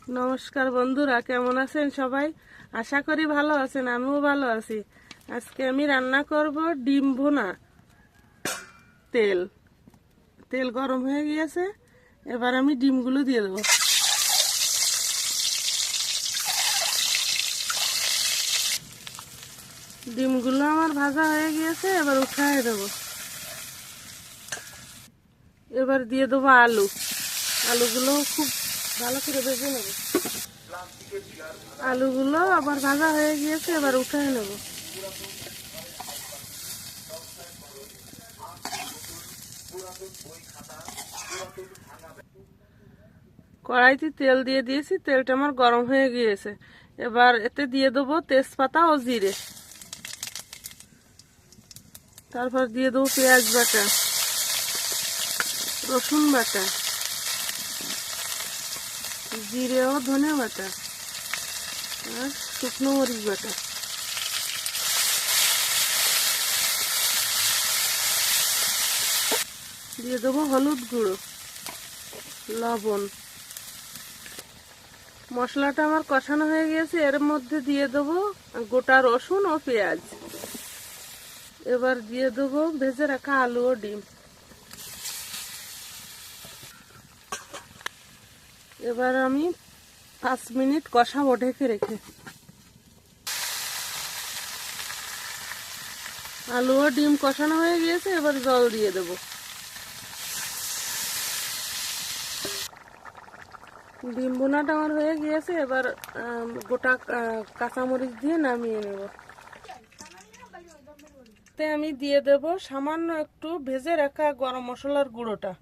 নমস্কার বন্ধুরা, কেমন আছেন সবাই? আশা করি ভালো আছেন, আমিও ভালো আছি। আজকে আমি রান্না করব ডিম ভুনা। তেল তেল গরম হয়ে গিয়েছে, এবার আমি ডিমগুলো দিয়ে দেবো। ডিমগুলো আমার ভাজা হয়ে গিয়েছে, এবার উঠায় দেবো। এবার দিয়ে দেবো আলু। আলুগুলো খুব ভালো করে ভেজে নেব। আলুগুলো আবার ভাজা হয়ে গিয়েছে, এবার উঠায় নেব। কড়াইতে তেল দিয়ে দিয়েছি, তেলটা আমার গরম হয়ে গিয়েছে। এবার এতে দিয়ে দেবো তেজপাতা ও জিরে। তারপর দিয়ে দেবো পেঁয়াজ বাটা, রসুন বাটা, জিরে ও ধনে বাটা আর শুকনো মরিচ বাটা। দিয়ে দেবো হলুদ গুঁড়ো, লবণ। মশলাটা আমার কষানো হয়ে গিয়েছে, এর মধ্যে দিয়ে দেবো গোটা রসুন ও পেঁয়াজ। এবার দিয়ে দেবো ভেজে রাখা আলু ও ডিম। এবার আমি 5 মিনিট কষাবো ঢেকে রেখে। আলু ও ডিম কষানো হয়ে গিয়েছে, এবার জল দিয়ে দেবো। ডিম বোনাটা আমার হয়ে গিয়েছে, এবার গোটা কাঁচামরিচ দিয়ে নামিয়ে নেব। আমি দিয়ে দেব সামান্য একটু ভেজে রাখা গরম মশলার গুঁড়োটা।